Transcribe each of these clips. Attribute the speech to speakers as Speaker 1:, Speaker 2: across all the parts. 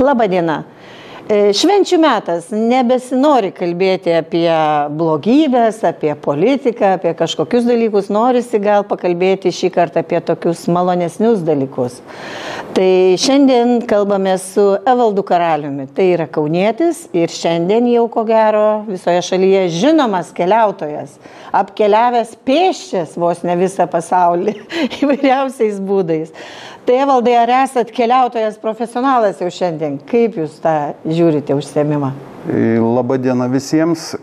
Speaker 1: Labą dieną. Švenčių metas, nebesinori kalbėti apie blogybės, apie politiką, apie kažkokius dalykus, norisi gal pakalbėti šį kartą apie tokius malonesnius dalykus. Tai šiandien kalbame su Evaldu Karaliumi, tai yra kaunietis ir šiandien jau ko gero visoje šalyje žinomas keliautojas, apkeliavęs pėsčias vos ne visą pasaulį įvairiausiais būdais. Tai Evaldai, ar esat keliautojas profesionalas jau šiandien? Kaip jūs tą žiūrite užsiėmimą?
Speaker 2: Labą dieną visiems.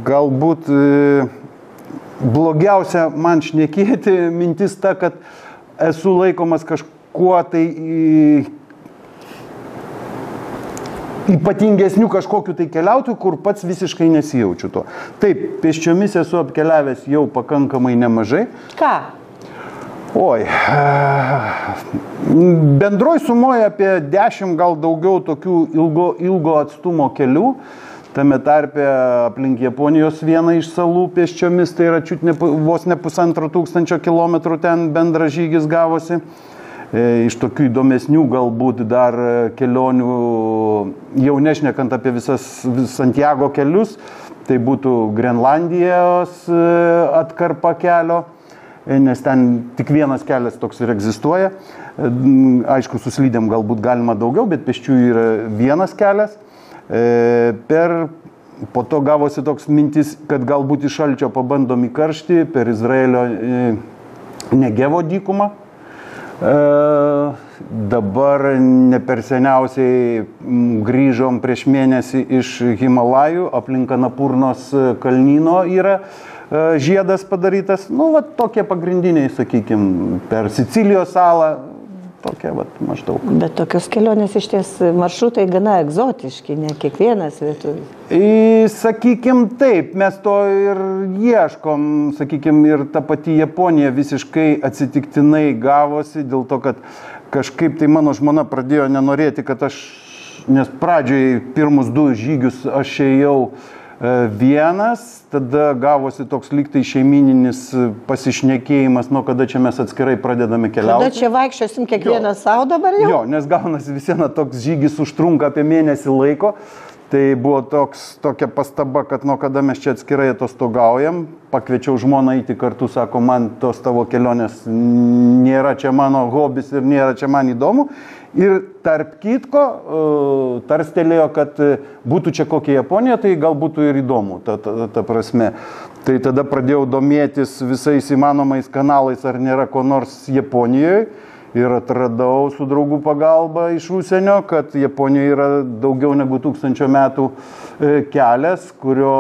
Speaker 2: Galbūt blogiausia man šnekėti mintis ta, kad esu laikomas kažkuo tai ypatingesnių kažkokiu tai keliautojų, kur pats visiškai nesijaučiu to. Taip, pėsčiomis esu apkeliavęs jau pakankamai nemažai.
Speaker 1: Ką?
Speaker 2: Oi, bendroj sumoje apie 10 gal daugiau tokių ilgo atstumo kelių, tame tarpe aplink Japonijos vieną iš salų pėsčiomis, tai yra vos ne 1500 kilometrų ten bendras žygis gavosi. Iš tokių įdomesnių galbūt dar kelionių, jau nešnekant apie visas Santiago kelius, tai būtų Grenlandijos atkarpa kelio, nes ten tik vienas kelias toks ir egzistuoja. Aišku, su slidėm galbūt galima daugiau, bet pėsčiųjų yra vienas kelias. Po to gavosi toks mintis, kad galbūt iš šalčio pabandom į karštį per Izraelio Negevo dykumą. Dabar ne per seniausiai grįžom prieš mėnesį iš Himalajų, aplink Anapurnos kalnyno yra žiedas padarytas, tokie pagrindiniai, sakykime, per Sicilijos salą, tokie maždaug.
Speaker 1: Bet tokios kelionės iš ties maršrutai gana egzotiški, ne kiekvienas lietuvis.
Speaker 2: Sakykime taip, mes to ir ieškom, sakykime, ir ta pati Japonija visiškai atsitiktinai gavosi, dėl to, kad kažkaip tai mano žmona pradėjo nenorėti, kad nes pradžioj pirmus 2 žygius aš ėjau vienas, tada gavosi toks lygtai šeimininis pasišnekėjimas, nuo kada čia mes atskirai pradedame keliauti.
Speaker 1: Tada čia vaikščiosim kiekvieną savo dabar jau?
Speaker 2: Jo, nes gaunasi visieną toks žygis užtrunka apie mėnesį laiko. Tai buvo tokia pastaba, kad nuo kada mes čia atskirai atostogaujam. Pakviečiau žmoną eiti kartu, sako, man tos tavo kelionės nėra čia mano hobis ir nėra čia man įdomu. Ir tarp kitko tarstelėjo, kad būtų čia kokia Japonija, tai gal būtų ir įdomu, ta prasme. Tai tada pradėjau domėtis visais įmanomais kanalais, ar nėra ko nors Japonijoje. Ir atradau su draugų pagalba iš užsienio, kad Japonijoje yra daugiau negu 1000 metų kelias, kurio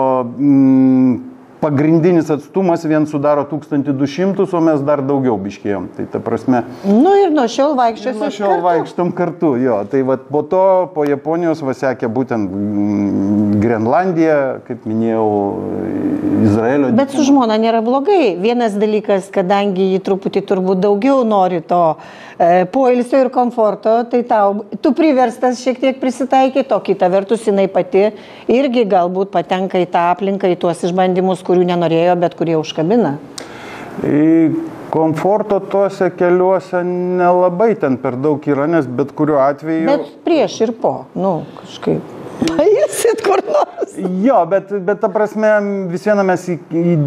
Speaker 2: pagrindinis atstumas vien sudaro 1200, o mes dar daugiau biškėjom. Tai ta prasme...
Speaker 1: Ir nuo šiol vaikščiosim
Speaker 2: kartu. Nuo šiol vaikštom kartu, jo. Tai po to, po Japonijos sekė būtent Grenlandija, kaip minėjau, Izraelio.
Speaker 1: Bet su žmona nėra blogai. Vienas dalykas, kadangi jį truputį turbūt daugiau nori to poilsio ir komforto, tai tu priverstas šiek tiek prisitaikyti, o kita vertus jinai pati irgi galbūt patenka į tą aplinką, į tuos išbandymus, kurių nenorėjo, bet kurie užkabina.
Speaker 2: Komforto tuose keliuose nelabai ten per daug yra, nes bet kuriuo atveju...
Speaker 1: Bet prieš ir po, kažkaip. Pailsit kur nors.
Speaker 2: Jo, bet ta prasme, vis viena mes į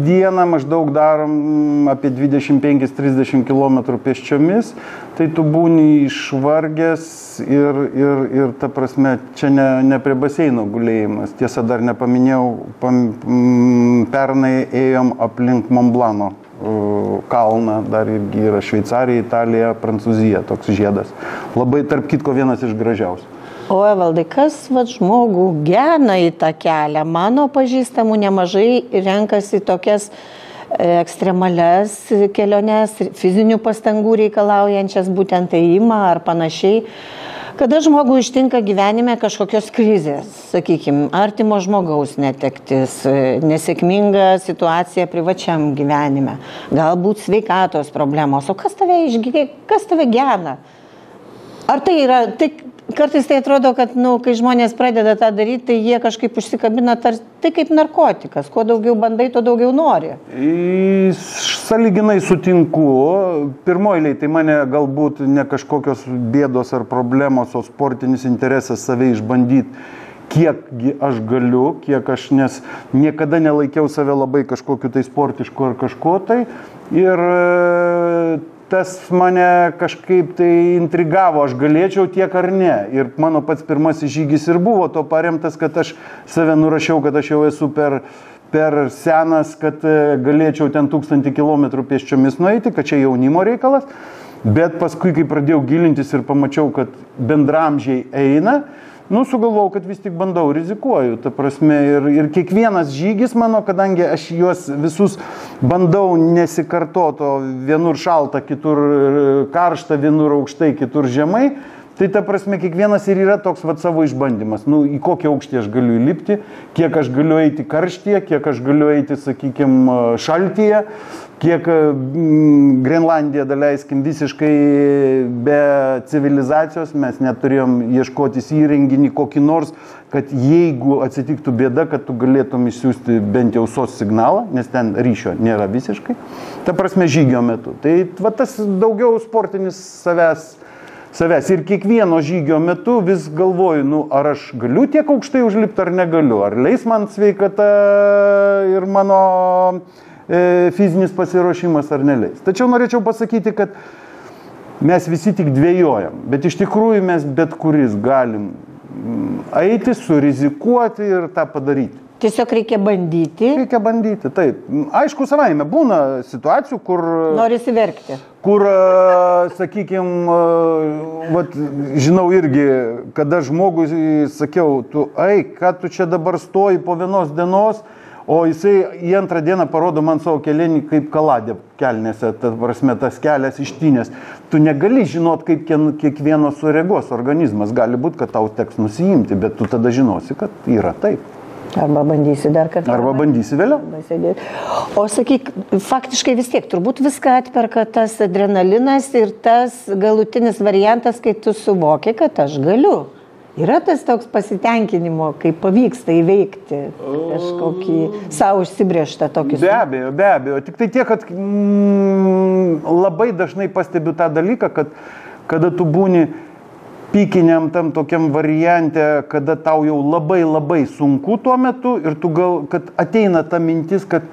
Speaker 2: dieną maždaug darom apie 25-30 km pėsčiomis, tai tu būni išvargęs ir ta prasme, čia ne prie baseino gulėjimas. Tiesa, dar nepaminėjau, pernai ėjom aplink Monblano kalną, dar irgi yra Šveicarija, Italija, Prancūzija, toks žiedas. Labai, tarp kitko, vienas iš gražiausių.
Speaker 1: O Evaldai, kas žmogų gena į tą kelią? Mano pažįstamų nemažai renkasi tokias ekstremalias keliones, fizinių pastangų reikalaujančias būtent ėjimą ar panašiai. Kada žmogų ištinka gyvenime kažkokios krizės, sakykime, artimo žmogaus netektis, nesėkminga situacija privačiam gyvenime, galbūt sveikatos problemos. O kas tave gena? Ar tai yra... Kartais tai atrodo, kad kai žmonės pradeda tą daryti, tai jie kažkaip užsikabina, tai kaip narkotikas. Kuo daugiau bandai, tuo daugiau nori.
Speaker 2: sąlyginai sutinku. Pirmoji, tai mane galbūt ne kažkokios bėdos ar problemos, o sportinis interesas save išbandyti, kiekgi aš galiu, nes niekada nelaikiau save labai kažkokiu tai sportišku ar kažko tai. Ir tas mane kažkaip tai intrigavo, aš galėčiau tiek ar ne. Ir mano pats pirmasis žygis ir buvo to paremtas, kad aš save nurašiau, kad aš jau esu per senas, kad galėčiau ten 1000 kilometrų pėsčiomis nueiti, kad čia jaunimo reikalas. Bet paskui, kai pradėjau gilintis ir pamačiau, kad bendramžiai eina, sugalvojau, kad vis tik bandau, rizikuoju. Ta prasme, ir kiekvienas žygis mano, kadangi aš juos visus bandau nesikartoto, vienur šalta, kitur karšta, vienur aukštai, kitur žemai, tai ta prasme, kiekvienas ir yra toks savo išbandymas. Į kokį aukštį aš galiu įlipti, kiek aš galiu eiti karštyje, kiek aš galiu eiti, sakykime, šaltyje, kiek Grenlandiją, daleiskim, visiškai be civilizacijos, mes neturėjom ieškotis įrenginį kokį nors, kad jeigu atsitiktų bėda, kad tu galėtum išsiųsti bent jau SOS signalą, nes ten ryšio nėra visiškai, ta prasme žygio metu. Tai tas daugiau sportinis savęs. Ir kiekvieno žygio metu vis galvoju, ar aš galiu tiek aukštai užlipti ar negaliu, ar leis man sveikata ir mano fizinis pasiruošimas ar neleis. Tačiau norėčiau pasakyti, kad mes visi tik dvejojam, bet iš tikrųjų mes bet kuris galim eiti, surizikuoti ir tą padaryti.
Speaker 1: Tiesiog reikia bandyti.
Speaker 2: Reikia bandyti, taip. Aišku, savaime būna situacijų, kur...
Speaker 1: Norisi verkti.
Speaker 2: Kur, sakykime, žinau irgi, kada žmogui sakiau, ką tu čia dabar stoji po vienos dienos, o jisai į antrą dieną parodo man savo kelenį kaip kaladė kelnėse, ta prasme, tas kelias ištynės. Tu negali žinot, kaip kiekvieno sureagos organizmas. Gali būti, kad tau teks nusiimti, bet tu tada žinosi, kad yra taip.
Speaker 1: Arba bandysi dar kartą.
Speaker 2: Arba bandysi vėliau.
Speaker 1: O sakyk, faktiškai vis tiek, turbūt viską atperka tas adrenalinas ir tas galutinis variantas, kai tu suvoki, kad aš galiu. Yra tas toks pasitenkinimo, kai pavyksta įveikti kažkokį savo užsibrėžtą tokį.
Speaker 2: Be abejo. Tik tai tiek, kad labai dažnai pastebiu tą dalyką, kad kada tu būni pykiniam tam tokiam variante, kada tau jau labai sunku tuo metu ir kad ateina ta mintis, kad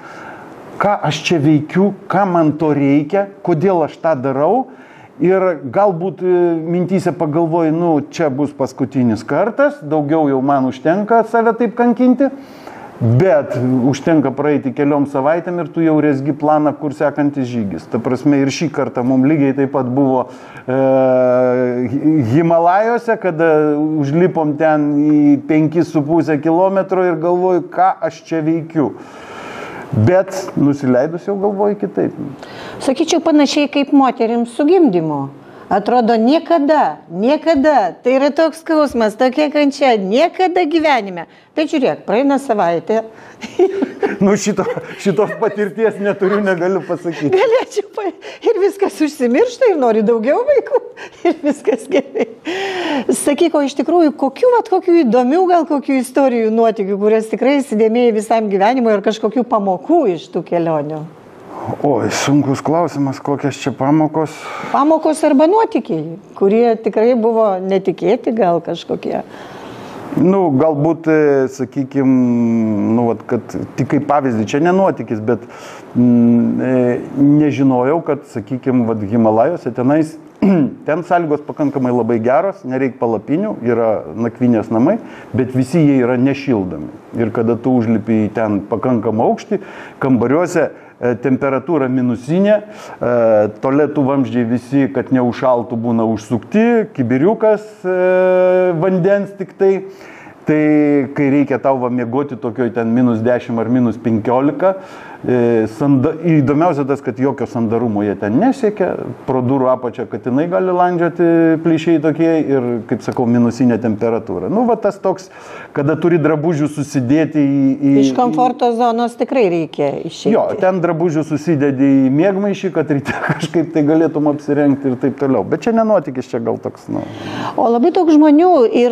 Speaker 2: ką aš čia veikiu, ką man to reikia, kodėl aš tą darau. Ir galbūt mintyse pagalvoju, čia bus paskutinis kartas, daugiau jau man užtenka save taip kankinti, bet užtenka praeiti keliom savaitėm ir tu jau rezgi planą, kur sekantis žygis. Ta prasme, ir šį kartą mums lygiai taip pat buvo Himalajuose, kada užlipom ten į 5,5 kilometro ir galvoju, ką aš čia veikiu. Bet nusileidus jau galvoju kitaip.
Speaker 1: Sakyčiau, panašiai kaip moterims su gimdymu. Atrodo, niekada, tai yra toks skausmas, tokia kančia, niekada gyvenime. Tai žiūrėk, praeina savaitė.
Speaker 2: Šitos patirties neturiu, negaliu pasakyti.
Speaker 1: Galėčiau, ir viskas užsimiršta, ir nori daugiau vaikų, ir viskas gerai. Sakyk, o iš tikrųjų, kokių įdomių, gal kokių istorijų, nuotykių, kurias tikrai įsidėmėjai visam gyvenimui, ir kažkokių pamokų iš tų kelionių?
Speaker 2: Oi, sunkus klausimas, kokias čia pamokos.
Speaker 1: Pamokos arba nuotykiai, kurie tikrai buvo netikėti gal kažkokie.
Speaker 2: Galbūt, sakykime, kad tik kaip pavyzdį, čia nenuotykis, bet nežinojau, kad, sakykime, Himalajuose ten sąlygos pakankamai labai geros, nereik palapinių, yra nakvynės namai, bet visi jie yra nešildomi. Ir kada tu užlipi į ten pakankamą aukštį, kambariuose temperatūra minusinė, tualetų vamzdžiai visi, kad neužšaltų, būna užsukti, kibiriukas vandens tik tai. Tai kai reikia tau miegoti tokioj ten -10 ar -15, įdomiausia tas, kad jokio sandarumo jie ten nesiekia, pro durų apačią katinai gali landžioti plyšiai tokie ir, kaip sakau, minusinė temperatūra. Tas toks, kada turi drabužių susidėti į...
Speaker 1: Iš komforto zonos tikrai reikia išeiti.
Speaker 2: Jo, ten drabužių susidėdi į miegmaišį, kad ryte kažkaip tai galėtum apsirengti ir taip toliau. Bet čia nenuotykis, čia gal toks,
Speaker 1: O labai daug žmonių ir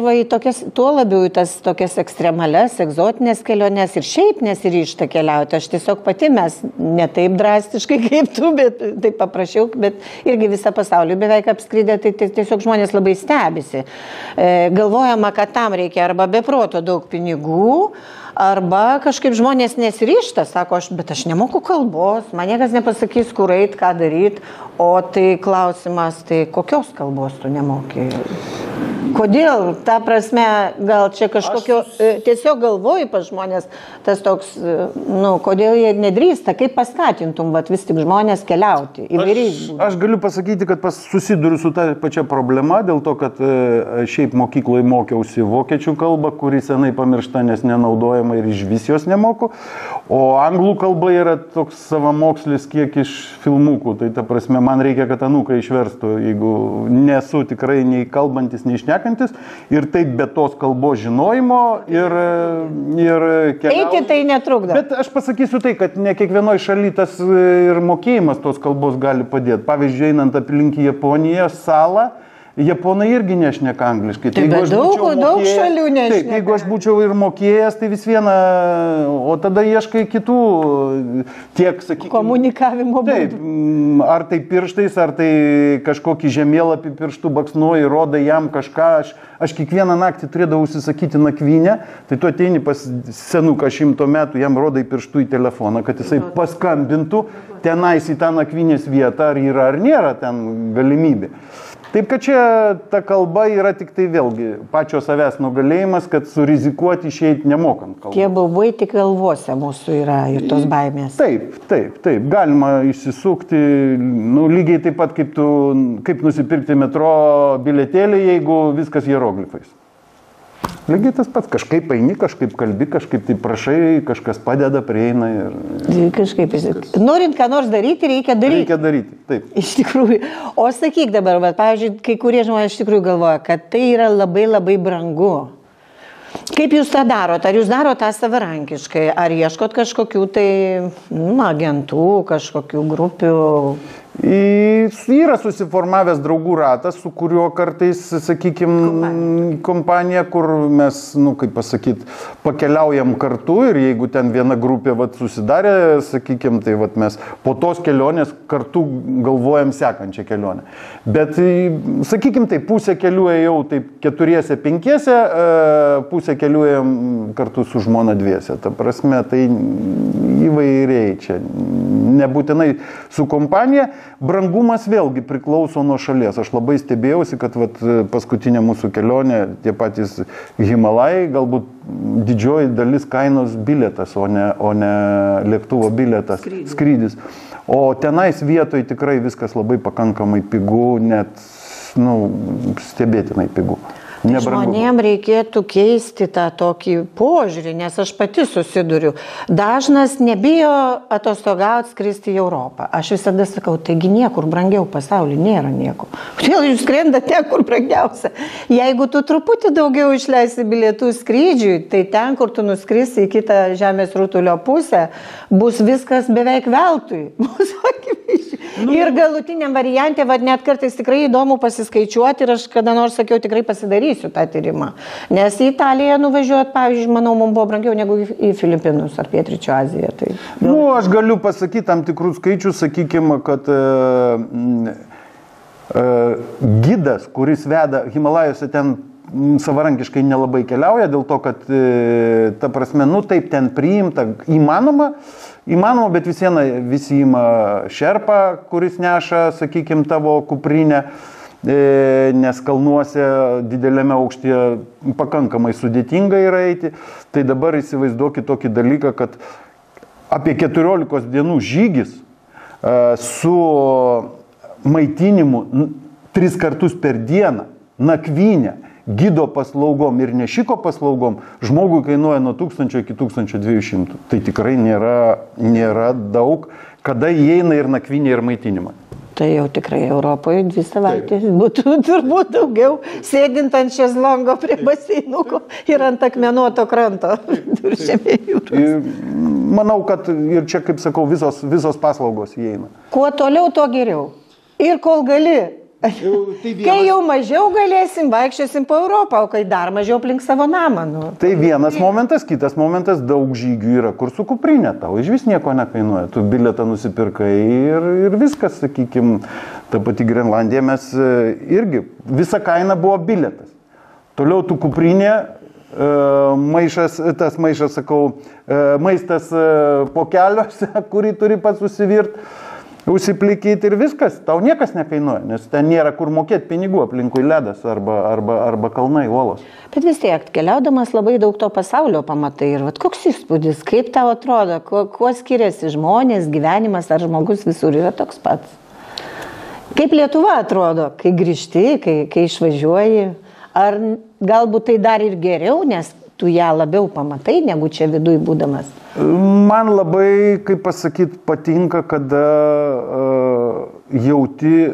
Speaker 1: tuo labiau į tas tokias ekstremales, egzotinės keliones ir šiaip nesiryžta keliauti. Aš tiesiog pati pati, mes ne taip drastiškai kaip tu, bet taip paprašiau, bet irgi visą pasaulį beveik apskridę, tai tiesiog žmonės labai stebisi. Galvojama, kad tam reikia arba be proto daug pinigų, arba kažkaip žmonės nesiryšta, sako, bet aš nemoku kalbos, man niekas nepasakys, kur eit, ką daryti, o tai klausimas, tai kokios kalbos tu nemoki? Kodėl? Ta prasme, gal čia kažkokio, tiesiog galvoju pas žmonės, tas toks, kodėl jie nedrįsta, kaip paskatintum vis tik žmonės keliauti įvairiais būdais?
Speaker 2: Aš galiu pasakyti, kad susiduriu su ta pačia problema, dėl to, kad šiaip mokykloje mokiausi vokiečių kalbą, kuri senai pamiršta, nes nenaudojama ir iš vis jos nemoku, o anglų kalba yra toks savamokslis kiek iš filmukų, tai ta prasme, man reikia, kad anūkai išverstų, jeigu nesu tikrai nei kalbantis, nei šnekantis, ir taip be tos kalbos žinojimo ir keliauti.
Speaker 1: Eiti tai netrukdo.
Speaker 2: Bet aš pasakysiu tai, kad ne kiekvienoje šalyje tas ir mokėjimas tos kalbos gali padėti. Pavyzdžiui, einant aplink Japoniją, salą, japonai irgi nešneka angliškai.
Speaker 1: Tai daug šalių nešneka.
Speaker 2: Taip, jeigu aš būčiau ir mokėjęs, tai vis viena, o tada ieškai kitų tiek, sakykime,
Speaker 1: komunikavimo būdų.
Speaker 2: Taip, ar tai pirštais, ar tai kažkokį žemėlapį pirštų baksnuoji, rodai jam kažką. Aš kiekvieną naktį turėdavau užsisakyti nakvynę, tai tu ateini pas senuką 100 metų, jam rodai pirštų į telefoną, kad jisai paskambintų tenais į tą nakvynės vietą, ar yra, ar nėra ten galimybė. Taip, kad čia ta kalba yra tik tai vėlgi pačio savęs nugalėjimas, kad surizikuoti išeiti nemokant kalbą.
Speaker 1: Tie baubai tik galvose mūsų yra ir tos baimės.
Speaker 2: Taip. Galima išsisukti, lygiai taip pat kaip nusipirkti metro bilietėlį, jeigu viskas hieroglifais. Lygiai tas pats, kažkaip eini, kažkaip kalbi, kažkaip tai prašai, kažkas padeda, prieina ir...
Speaker 1: Kažkaip, norint ką nors daryti, reikia daryti.
Speaker 2: Reikia daryti, taip.
Speaker 1: Iš tikrųjų. O sakyk dabar, pavyzdžiui, kai kurie žmonės iš tikrųjų galvoja, kad tai yra labai labai brangu. Kaip jūs tą darot? Ar jūs darot tą savarankiškai? Ar ieškot kažkokių tai agentų, kažkokių grupių?
Speaker 2: Yra susiformavęs draugų ratas, su kuriuo kartais, sakykime, kompanija, kur mes, kaip pasakyti, pakeliaujam kartu ir jeigu ten viena grupė susidarė, sakykime, tai mes po tos kelionės kartu galvojam sekančią kelionę. Bet, sakykime, tai pusę kelių ėjau taip 4-5, pusę kelių ėjom kartu su žmona 2. Ta prasme, tai įvairiai čia, nebūtinai su kompanija. Brangumas vėlgi priklauso nuo šalies. Aš labai stebėjausi, kad paskutinė mūsų kelionė, tie patys Himalajai, galbūt didžioji dalis kainos bilietas, o ne lėktuvo bilietas, skrydis. O tenais vietoj tikrai viskas labai pakankamai pigu, net stebėtinai pigu.
Speaker 1: Žmonėm reikėtų keisti tą tokį požiūrį, nes aš pati susiduriu. Dažnas nebijo atostogauti, skristi į Europą. Aš visada sakau, taigi niekur brangiau pasaulyje nėra nieko. Kodėl jūs skrendate, kur brangiausia? Jeigu tu truputį daugiau išleisi bilietų skrydžiui, tai ten, kur tu nuskrisi į kitą žemės rutulio pusę, bus viskas beveik veltui. Ir galutiniam variante, net kartais tikrai įdomu pasiskaičiuoti ir aš kada nors sakiau, tikrai pasidarysiu tą tyrimą. Nes į Italiją nuvažiuoti, pavyzdžiui, manau, mums buvo brangiau negu į Filipinus ar Pietryčių Aziją. Tai...
Speaker 2: Aš galiu pasakyti tam tikrų skaičių, sakykime, kad gidas, kuris veda Himalajose, ten savarankiškai nelabai keliauja, dėl to, kad, ta prasme, taip ten priimta, įmanoma, bet visi ima šerpą, kuris neša, sakykime, tavo kuprinę, nes kalnuose dideliame aukštyje pakankamai sudėtinga yra eiti. Tai dabar įsivaizduokit tokį dalyką, kad apie 14 dienų žygis su maitinimu 3 kartus per dieną, nakvynę, gido paslaugom ir nešiko paslaugom žmogui kainuoja nuo 1000 iki 1200. Tai tikrai nėra daug, kada įeina ir nakvynė, ir maitinimą.
Speaker 1: Tai jau tikrai Europoje 2 savaitės būtų turbūt daugiau, sėdint ant šezlongo prie baseinuko ir ant akmenuoto kranto.
Speaker 2: Manau, kad ir čia, kaip sakau, visos paslaugos įeina.
Speaker 1: Kuo toliau, tuo geriau. Ir kol gali Kai jau mažiau galėsim, vaikščiosim po Europą, o kai dar mažiau aplink savo namą. Nu.
Speaker 2: Tai vienas momentas, kitas momentas, daug žygių yra, kur su kuprinė tau, iš vis nieko nekainuoja. Tu bilietą nusipirkai ir viskas, sakykime, ta pati Grenlandija, mes irgi, visa kaina buvo bilietas. Toliau tu kuprinė, maistas, sakau, maistas po keliuose, kurį turi pats susivirt. Užsiplikyti ir viskas, tau niekas nekainuoja, nes ten nėra kur mokėti pinigų, aplinkui ledas arba kalnai, uolos.
Speaker 1: Bet vis tiek, keliaudamas labai daug to pasaulio pamatai ir koks įspūdis, kaip tau atrodo, kuo skiriasi žmonės, gyvenimas ar žmogus visur yra toks pats. Kaip Lietuva atrodo, kai grįžti, kai išvažiuoji, ar galbūt tai dar ir geriau, nes tu ją labiau pamatai, negu čia viduj būdamas?
Speaker 2: Man labai, kaip pasakyti, patinka, kada jauti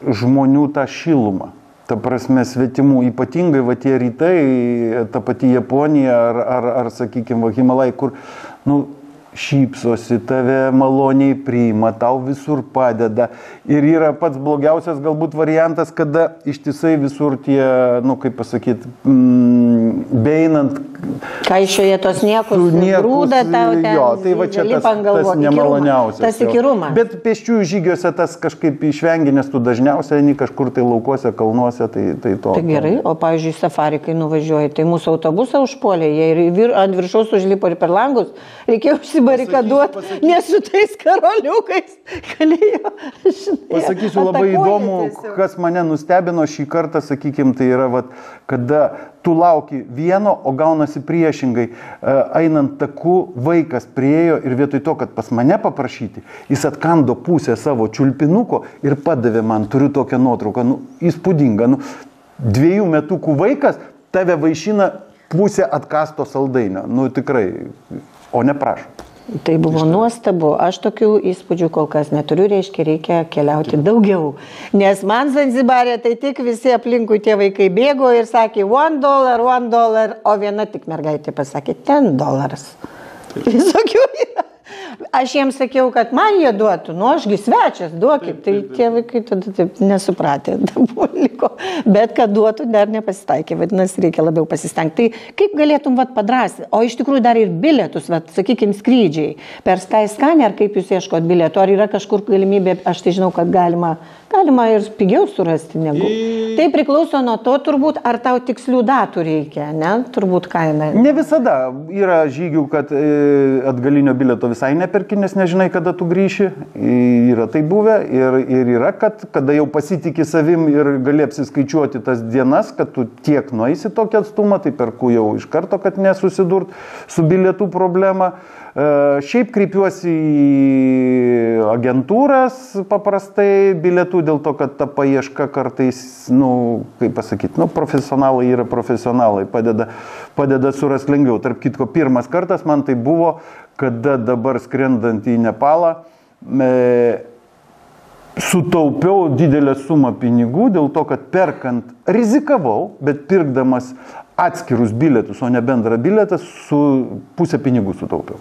Speaker 2: žmonių tą šilumą. Ta prasme, svetimų, ypatingai va tie rytai, ta pati Japonija ar sakykime, Himalai, kur, šypsosi, tave maloniai priima, tau visur padeda. Ir yra pats blogiausias galbūt variantas, kada ištisai visur tie, kaip pasakyti, beinant.
Speaker 1: Kaišioje tos niekus grūda tau ten.
Speaker 2: Jo, tai va čia tas nemaloniausias.
Speaker 1: Tas įkyrumas.
Speaker 2: Bet pėsčiųjų žygiuose tas kažkaip išvengi, nes tu dažniausiai eini kažkur tai laukuose, kalnuose, tai to. Tai
Speaker 1: gerai, o pavyzdžiui, safari, kai nuvažiuoji, tai mūsų autobusą užpuolė, jie ant viršaus užlipo ir per langus, reikėjo barikaduoti, nes su tais karoliukais galėjo.
Speaker 2: Pasakysiu labai įdomu, kas mane nustebino šį kartą, sakykime, tai yra, kada tu lauki vieno, o gaunasi priešingai. Einant taku, vaikas priejo ir vietoj to, kad pas mane paprašyti, jis atkando pusę savo čiulpinuko ir padavė man, turiu tokią nuotrauką, įspūdingą. 2 metukų vaikas tave vaišina pusę atkasto saldainio. Tikrai, o ne prašau.
Speaker 1: Tai buvo nuostabu, aš tokių įspūdžių kol kas neturiu, reikia keliauti daugiau. Nes man Zanzibarė tai tik visi aplinkui tie vaikai bėgo ir sakė $1, o viena tik mergaitė pasakė $10. Visokių yra. Aš jiems sakiau, kad man jie duotų, ašgi svečias, duokit, tai tie vaikai tada taip nesupratė, liko. Bet kad duotų dar nepasitaikė, vadinasi, reikia labiau pasistengti. Tai kaip galėtum padrąsti, o iš tikrųjų dar ir bilietus, sakykime, skrydžiai, per Skyscanner, kaip jūs ieškot bilietų, ar yra kažkur galimybė, aš tai žinau, kad galima ir pigiau surasti negu. Tai priklauso nuo to turbūt, ar tau tikslių datų reikia, ne? Turbūt kaina.
Speaker 2: Ne visada. Yra žygių, kad atgalinio bilieto visai neperki, nes nežinai, kada tu grįši. Yra tai buvę. Ir yra, kad kada jau pasitikė savim ir gali apsiskaičiuoti tas dienas, kad tu tiek nueisi tokį atstumą, tai perku jau iš karto, kad nesusidurt su bilietų problema. Šiaip kreipiuosi į agentūras paprastai bilietų, dėl to, kad ta paieška kartais, kaip pasakyti, profesionalai yra profesionalai, padeda surasti lengviau. Tarp kitko, pirmas kartas man tai buvo, kada dabar skrendant į Nepalą, sutaupiau didelę sumą pinigų, dėl to, kad perkant rizikavau, bet pirkdamas atskirus bilietus, o ne bendrą bilietą, su pusę pinigų sutaupiau.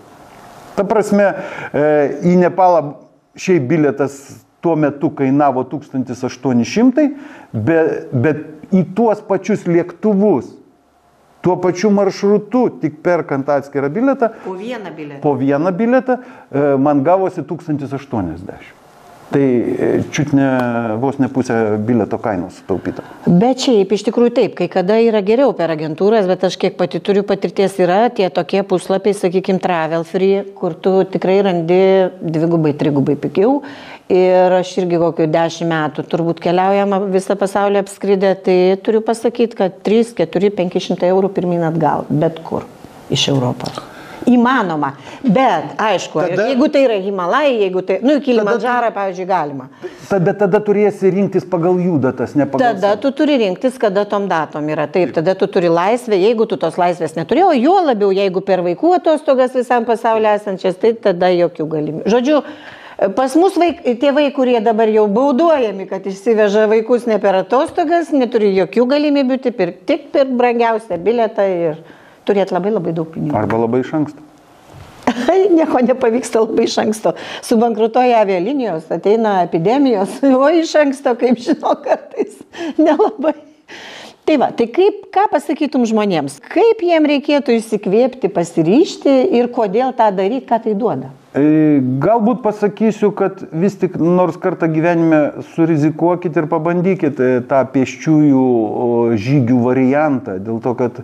Speaker 2: Ta prasme, į Nepalą šiaip bilietas tuo metu kainavo 1800, bet į tuos pačius lėktuvus, tuo pačiu maršrutu, tik perkant atskirą bilietą, po vieną bilietą, man gavosi 1080. Tai čiut vos ne pusę bilieto kainos sutaupyta.
Speaker 1: Bet šiaip iš tikrųjų taip, kai kada yra geriau per agentūras, bet aš kiek pati turiu patirties, yra tie tokie puslapiai, sakykime, travel free, kur tu tikrai randi 2-3 pigiau. Ir aš irgi kokiu 10 metų turbūt keliaujama visą pasaulį apskridę, tai turiu pasakyti, kad 3, 4, 500 eurų pirmin atgal, bet kur iš Europos. Įmanoma, bet aišku, jeigu tai yra Himalai, jeigu tai, Kilimandžarą, pavyzdžiui, galima.
Speaker 2: Tada turėsi rinktis pagal jų datas, ne pagal.
Speaker 1: Tada tu turi rinktis, kada tom datom yra. Taip, tada tu turi laisvę, jeigu tu tos laisvės neturi, o juo labiau, jeigu per vaikų atostogas visam pasaulyje esančias, tai tada jokių galimybių. Žodžiu, pas mus tėvai, kurie dabar jau bauduojami, kad išsiveža vaikus ne per atostogas, neturi jokių galimybių, tik per brangiausią bilietą ir turėti labai daug pinigų.
Speaker 2: Arba labai iš anksto.
Speaker 1: nieko nepavyksta labai iš anksto. Subankrutuoja avialinijos, ateina epidemijos, o iš anksto, kaip žinau, kartais nelabai. Tai va, tai ką pasakytum žmonėms? Kaip jiem reikėtų įsikvėpti, pasiryžti ir kodėl tą daryti, ką tai duoda?
Speaker 2: Galbūt pasakysiu, kad vis tik nors kartą gyvenime surizikuokit ir pabandykit tą pėsčiųjų žygių variantą. Dėl to, kad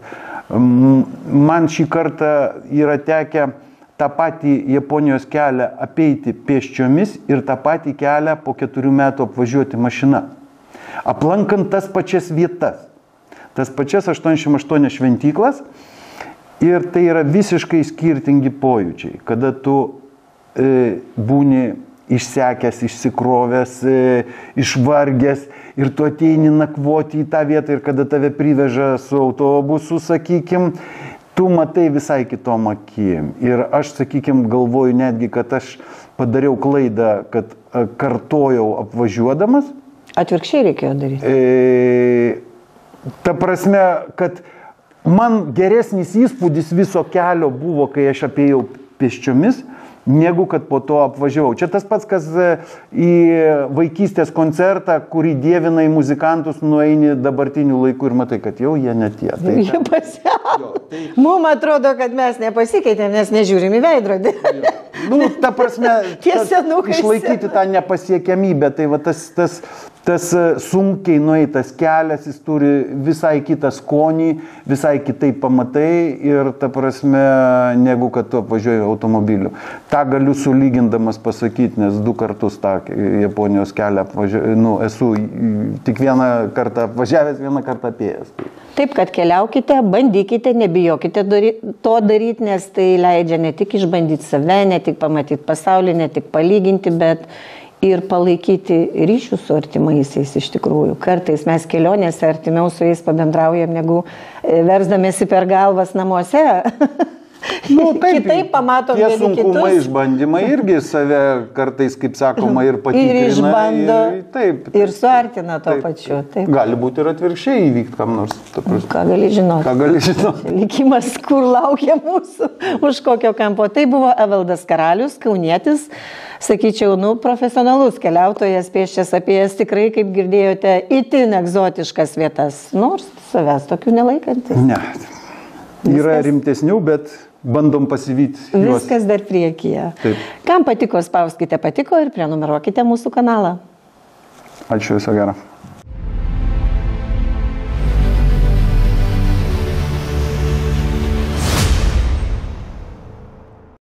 Speaker 2: man šį kartą yra tekę tą patį Japonijos kelią apeiti pėsčiomis ir tą patį kelią po 4 metų apvažiuoti mašina. Aplankant tas pačias vietas. Tas pačias 88 šventyklas ir tai yra visiškai skirtingi pojūčiai, kada tu būni išsekęs, išsikrovęs, išvargęs ir tu ateini nakvoti į tą vietą ir kada tave priveža su autobusu, sakykim, tu matai visai kitom akim. Ir aš, sakykim, galvoju netgi, kad aš padariau klaidą, kad kartojau apvažiuodamas.
Speaker 1: Atvirkščiai reikėjo daryti.
Speaker 2: Ta prasme, kad man geresnis įspūdis viso kelio buvo, kai aš apėjau pėsčiomis, negu kad po to apvažiavau. Čia tas pats, kas į vaikystės koncertą, kurį dievinai muzikantus, nueini dabartinių laikų ir matai, kad jau jie netie.
Speaker 1: Jie pasiavo. Mums atrodo, kad mes nepasikeitėm, nes nežiūrim į veidrodį.
Speaker 2: Nu, ta prasme, išlaikyti tą nepasiekiamybę, tai va tas sunkiai nueitas kelias, jis turi visai kitą skonį, visai kitaip pamatai ir ta prasme, negu kad tu apvažiuoji automobiliu. Ta galiu sulygindamas pasakyti, nes 2 kartus tą Japonijos kelią esu tik 1 kartą apvažiavęs, 1 kartą apėjęs.
Speaker 1: Taip, kad keliaukite, bandykite, nebijokite to daryti, nes tai leidžia ne tik išbandyti save, ne tik pamatyti pasaulį, ne tik palyginti, bet ir palaikyti ryšių su artimaisiais iš tikrųjų. Kartais mes kelionėse artimiau su jais pabendraujam, negu versdamėsi per galvas namuose.
Speaker 2: Nu, taip,
Speaker 1: kitaip pamatom
Speaker 2: tie
Speaker 1: vieni kitus.
Speaker 2: Sunkumai, išbandymai irgi save kartais, kaip sakoma, ir patikrina.
Speaker 1: Ir išbando,
Speaker 2: taip,
Speaker 1: ir suartina to pačiu. Taip.
Speaker 2: Gali būti ir atvirkščiai įvykti kam nors.
Speaker 1: Ką gali žinoti? Likimas, kur laukia mūsų, už kokio kampo. Tai buvo Evaldas Karalius, kaunietis, sakyčiau, profesionalus keliautojas, pėsčias apėjęs tikrai, kaip girdėjote, itin egzotiškas vietas. Nors savęs tokių nelaikantis.
Speaker 2: Ne, yra rimtesnių, bet bandom pasivyti juos.
Speaker 1: Viskas dar priekyje.
Speaker 2: Taip.
Speaker 1: Kam patiko, spauskite patiko ir prenumeruokite mūsų kanalą.
Speaker 2: Ačiū, viso gero.